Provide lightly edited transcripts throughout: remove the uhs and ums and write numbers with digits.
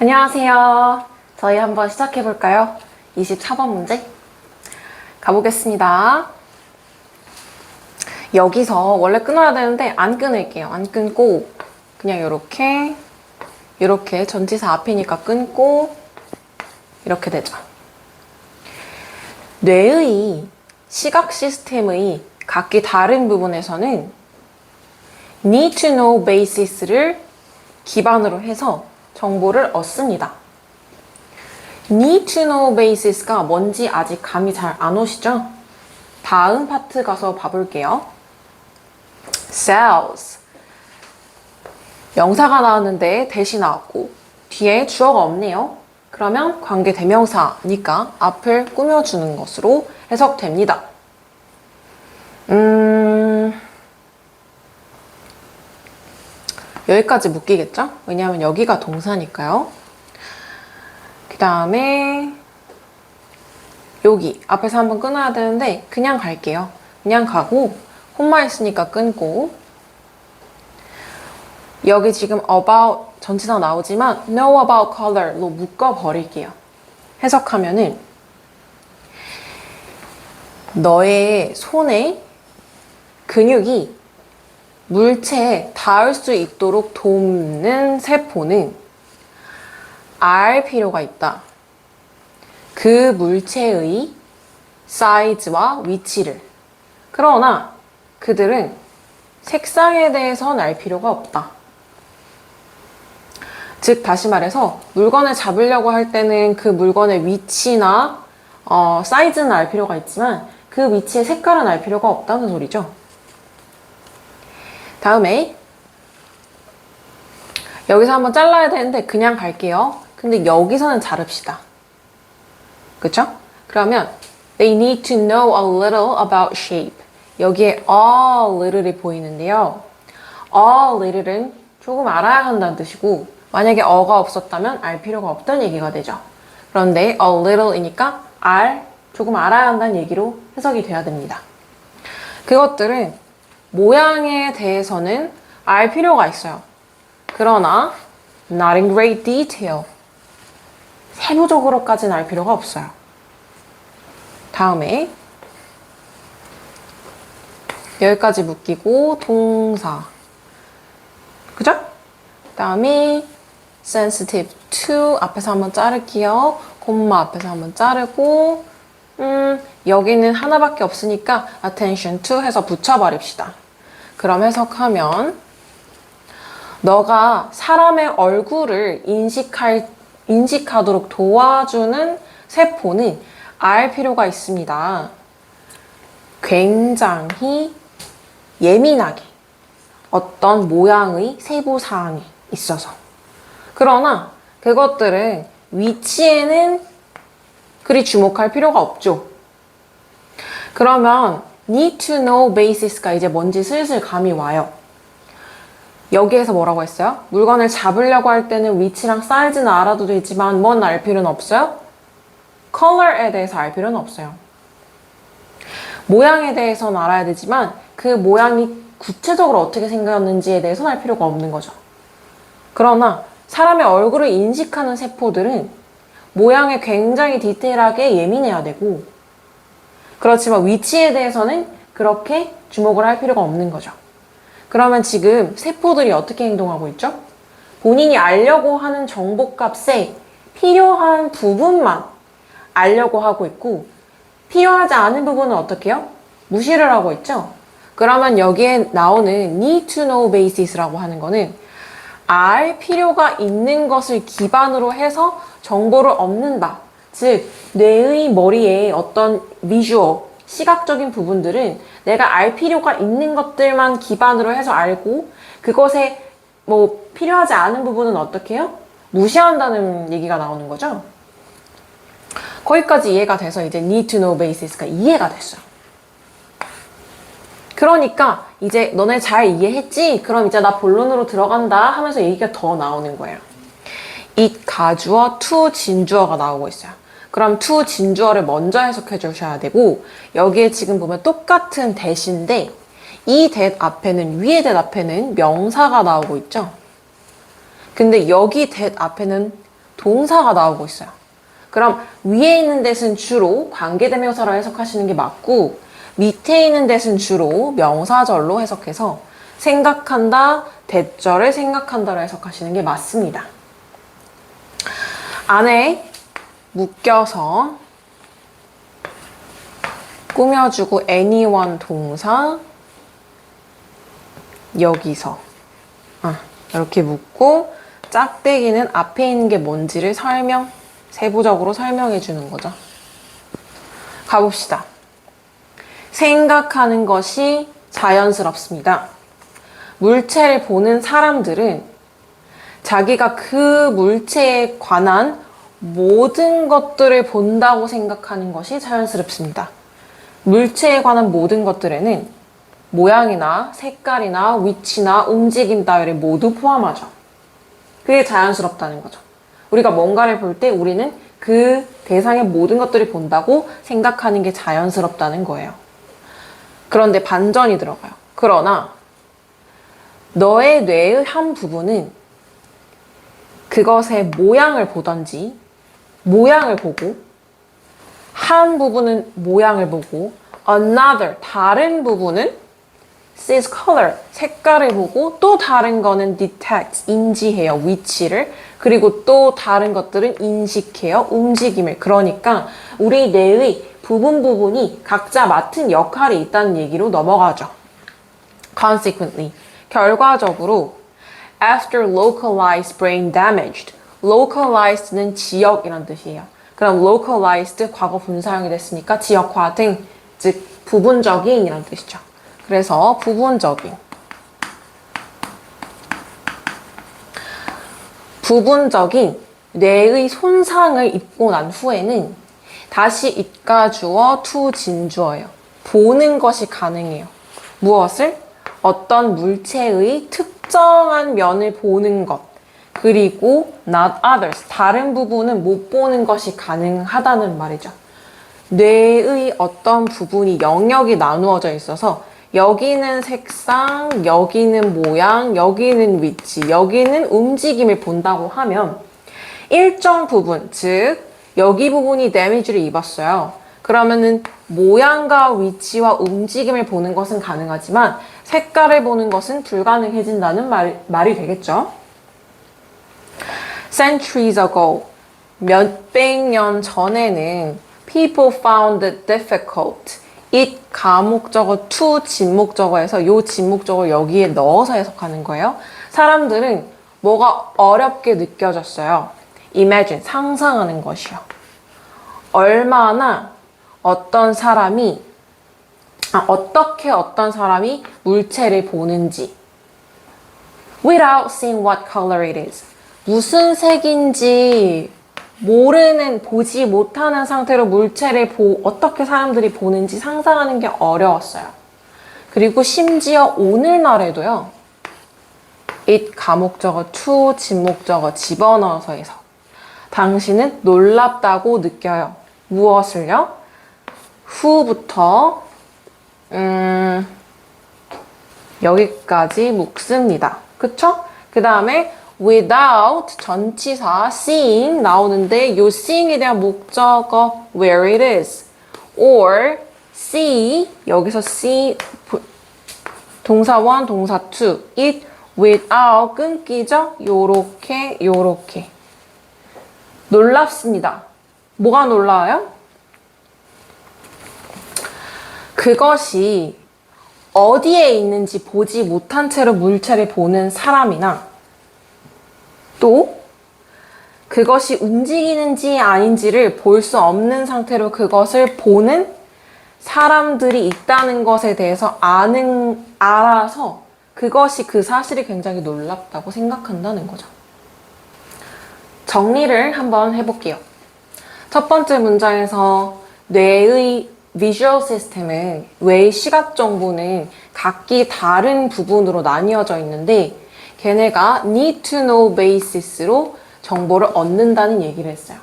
안녕하세요. 저희 한번 시작해 볼까요? 24번 문제 가보겠습니다. 여기서 원래 끊어야 되는데 안 끊을게요. 안 끊고 그냥 이렇게 전치사 앞이니까 끊고 이렇게 되죠. 뇌의 시각 시스템의 각기 다른 부분에서는 need to know basis를 기반으로 해서 정보를 얻습니다. need to know basis가 뭔지 아직 감이 잘 안 오시죠? 다음 파트 가서 봐볼게요. cells. 명사가 나왔는데 대시 나왔고 뒤에 주어가 없네요. 그러면 관계 대명사니까 앞을 꾸며주는 것으로 해석됩니다. 여기까지 묶이겠죠? 왜냐하면 여기가 동사니까요. 그 다음에 여기 앞에서 한번 끊어야 되는데 그냥 갈게요. 그냥 가고 콤마 있으니까 끊고 여기 지금 about 전치사 나오지만 know about color로 묶어버릴게요. 해석하면은 너의 손에 근육이 물체에 닿을 수 있도록 돕는 세포는 알 필요가 있다. 그 물체의 사이즈와 위치를. 그러나 그들은 색상에 대해서는 알 필요가 없다. 즉 다시 말해서 물건을 잡으려고 할 때는 그 물건의 위치나 사이즈는 알 필요가 있지만 그 위치의 색깔은 알 필요가 없다는 소리죠. 다음에 여기서 한번 잘라야 되는데 그냥 갈게요. 근데 여기서는 자릅시다. 그쵸? 그러면 they need to know a little about shape. 여기에 a little이 보이는데요. a little은 조금 알아야 한다는 뜻이고 만약에 어가 없었다면 알 필요가 없다는 얘기가 되죠. 그런데 a little이니까 조금 알아야 한다는 얘기로 해석이 돼야 됩니다. 그것들은 모양에 대해서는 알 필요가 있어요. 그러나 not in great detail. 세부적으로까지는 알 필요가 없어요. 다음에 여기까지 묶이고 동사. 그죠? 다음에 sensitive to 앞에서 한번 자를게요. 콤마 앞에서 한번 자르고 여기는 하나밖에 없으니까 attention to 해서 붙여버립시다. 그럼 해석하면 너가 사람의 얼굴을 인식하도록 도와주는 세포는 알 필요가 있습니다. 굉장히 예민하게 어떤 모양의 세부 사항이 있어서. 그러나 그것들은 위치에는 그리 주목할 필요가 없죠. 그러면 need to know basis가 이제 뭔지 슬슬 감이 와요. 여기에서 뭐라고 했어요? 물건을 잡으려고 할 때는 위치랑 사이즈는 알아도 되지만 뭔 알 필요는 없어요? color에 대해서 알 필요는 없어요. 모양에 대해서는 알아야 되지만 그 모양이 구체적으로 어떻게 생겼는지에 대해서는 알 필요가 없는 거죠. 그러나 사람의 얼굴을 인식하는 세포들은 모양에 굉장히 디테일하게 예민해야 되고 그렇지만 위치에 대해서는 그렇게 주목을 할 필요가 없는 거죠. 그러면 지금 세포들이 어떻게 행동하고 있죠? 본인이 알려고 하는 정보값에 필요한 부분만 알려고 하고 있고 필요하지 않은 부분은 어떻게 해요? 무시를 하고 있죠? 그러면 여기에 나오는 need to know basis라고 하는 거는 알 필요가 있는 것을 기반으로 해서 정보를 얻는다. 즉 뇌의 머리에 어떤 비주얼, 시각적인 부분들은 내가 알 필요가 있는 것들만 기반으로 해서 알고 그것에 뭐 필요하지 않은 부분은 어떻게 해요? 무시한다는 얘기가 나오는 거죠. 거기까지 이해가 돼서 이제 need to know basis가 이해가 됐어요. 그러니까 이제 너네 잘 이해했지? 그럼 이제 나 본론으로 들어간다 하면서 얘기가 더 나오는 거예요. it 가주어, to 진주어가 나오고 있어요. 그럼 to 진주어를 먼저 해석해 주셔야 되고 여기에 지금 보면 똑같은 that인데 이 that 앞에는 위의 that 앞에는 명사가 나오고 있죠. 근데 여기 that 앞에는 동사가 나오고 있어요. 그럼 위에 있는 대신 주로 관계대명사로 해석하시는 게 맞고 밑에 있는 대신 주로 명사절로 해석해서 생각한다, 대절을 생각한다로 해석하시는 게 맞습니다. 안에 묶여서 꾸며주고 anyone 동사 여기서 이렇게 묶고 짝대기는 앞에 있는 게 뭔지를 세부적으로 설명해 주는 거죠. 가봅시다. 생각하는 것이 자연스럽습니다. 물체를 보는 사람들은 자기가 그 물체에 관한 모든 것들을 본다고 생각하는 것이 자연스럽습니다. 물체에 관한 모든 것들에는 모양이나 색깔이나 위치나 움직임 따위를 모두 포함하죠. 그게 자연스럽다는 거죠. 우리가 뭔가를 볼 때 우리는 그 대상의 모든 것들을 본다고 생각하는 게 자연스럽다는 거예요. 그런데 반전이 들어가요. 그러나 너의 뇌의 한 부분은 그것의 모양을 보던지 모양을 보고 한 부분은 모양을 보고 another 다른 부분은 sees color 색깔을 보고 또 다른 거는 detects 인지해요 위치를 그리고 또 다른 것들은 인식해요 움직임을 그러니까 우리 뇌의 부분이 각자 맡은 역할이 있다는 얘기로 넘어가죠. Consequently 결과적으로 after localized brain damaged localized는 지역이란 뜻이에요. 그럼 localized 과거 분사형이 됐으니까 지역화 등 즉 부분적인 이란 뜻이죠. 그래서 부분적인 뇌의 손상을 입고 난 후에는 다시 it가 주어 to 진주어예요. 보는 것이 가능해요. 무엇을? 어떤 물체의 특정한 면을 보는 것 그리고 not others 다른 부분은 못 보는 것이 가능하다는 말이죠. 뇌의 어떤 부분이 영역이 나누어져 있어서 여기는 색상, 여기는 모양, 여기는 위치, 여기는 움직임을 본다고 하면 일정 부분, 즉 여기 부분이 데미지를 입었어요. 그러면은 모양과 위치와 움직임을 보는 것은 가능하지만 색깔을 보는 것은 불가능해진다는 말이 되겠죠. Centuries ago, 몇백 년 전에는 people found it difficult. it 가목적어 to 진목적어에서 요 진목적어를 여기에 넣어서 해석하는 거예요. 사람들은 뭐가 어렵게 느껴졌어요. imagine, 상상하는 것이요. 얼마나 어떤 사람이 어떻게 어떤 사람이 물체를 보는지 without seeing what color it is. 무슨 색인지 모르는, 보지 못하는 상태로 물체를 어떻게 사람들이 보는지 상상하는 게 어려웠어요. 그리고 심지어 오늘날에도요. it 가목적어 to 진목적어 집어넣어서 해서 당신은 놀랍다고 느껴요. 무엇을요? who부터 여기까지 묶습니다. 그쵸? 그 다음에 without 전치사 seeing 나오는데 요 seeing에 대한 목적어 where it is or see 여기서 see 동사 1, 동사 2 it without 끊기죠? 요렇게 놀랍습니다. 뭐가 놀라워요? 그것이 어디에 있는지 보지 못한 채로 물체를 보는 사람이나 또 그것이 움직이는지 아닌지를 볼 수 없는 상태로 그것을 보는 사람들이 있다는 것에 대해서 알아서 그것이 그 사실이 굉장히 놀랍다고 생각한다는 거죠. 정리를 한번 해볼게요. 첫 번째 문장에서 뇌의 비주얼 시스템은 뇌의 시각 정보는 각기 다른 부분으로 나뉘어져 있는데 걔네가 need to know basis로 정보를 얻는다는 얘기를 했어요.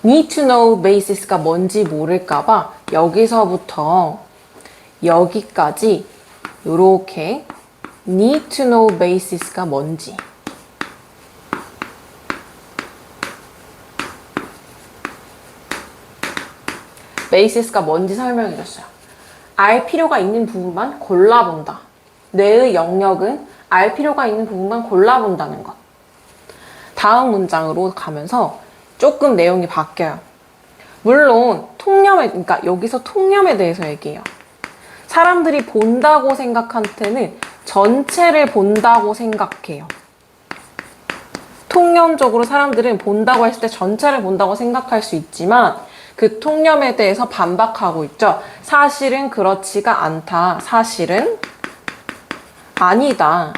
need to know basis가 뭔지 모를까봐 여기서부터 여기까지 요렇게 need to know basis가 뭔지 basis가 뭔지 설명해줬어요. 알 필요가 있는 부분만 골라본다. 뇌의 영역은 알 필요가 있는 부분만 골라본다는 것. 다음 문장으로 가면서 조금 내용이 바뀌어요. 물론 그러니까 여기서 통념에 대해서 얘기해요. 사람들이 본다고 생각할 때는 전체를 본다고 생각해요. 통념적으로 사람들은 본다고 했을 때 전체를 본다고 생각할 수 있지만 그 통념에 대해서 반박하고 있죠. 사실은 그렇지가 않다. 사실은 아니다.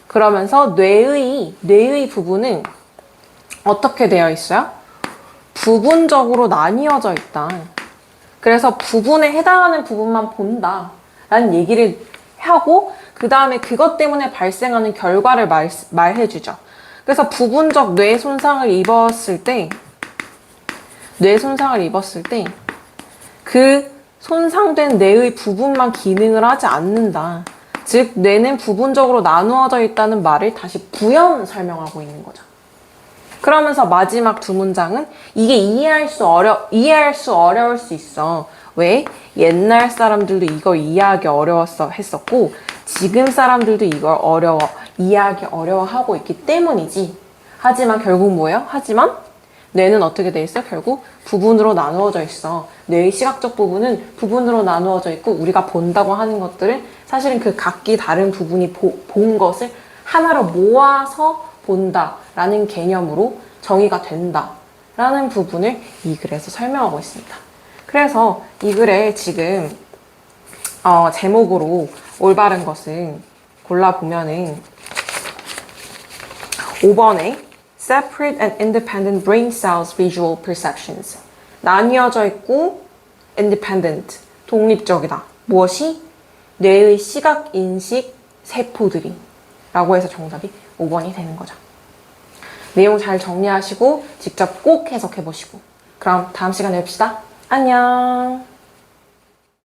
그러면서 뇌의 부분은 어떻게 되어 있어요? 부분적으로 나뉘어져 있다. 그래서 부분에 해당하는 부분만 본다. 라는 얘기를 하고 그 다음에 그것 때문에 발생하는 결과를 말해주죠. 그래서 부분적 뇌 손상을 입었을 때 그 손상된 뇌의 부분만 기능을 하지 않는다. 즉 뇌는 부분적으로 나누어져 있다는 말을 다시 부연 설명하고 있는 거죠. 그러면서 마지막 두 문장은 이게 이해할 수 어려울 수 있어. 왜? 옛날 사람들도 이걸 이해하기 했었고 지금 사람들도 이걸 이해하기 어려워하고 있기 때문이지. 하지만 결국 뭐예요? 하지만 뇌는 어떻게 돼 있어? 결국 부분으로 나누어져 있어. 뇌의 시각적 부분은 부분으로 나누어져 있고 우리가 본다고 하는 것들은 사실은 그 각기 다른 부분이 본 것을 하나로 모아서 본다라는 개념으로 정의가 된다라는 부분을 이 글에서 설명하고 있습니다. 그래서 이 글에 지금 제목으로 올바른 것은 골라보면은 5번에 Separate and Independent Brain Cells Visual Perceptions. 나뉘어져 있고 independent, 독립적이다. 무엇이? 뇌의 시각, 인식, 세포들이 라고 해서 정답이 5번이 되는 거죠. 내용 잘 정리하시고 직접 꼭 해석해보시고 그럼 다음 시간에 뵙시다. 안녕.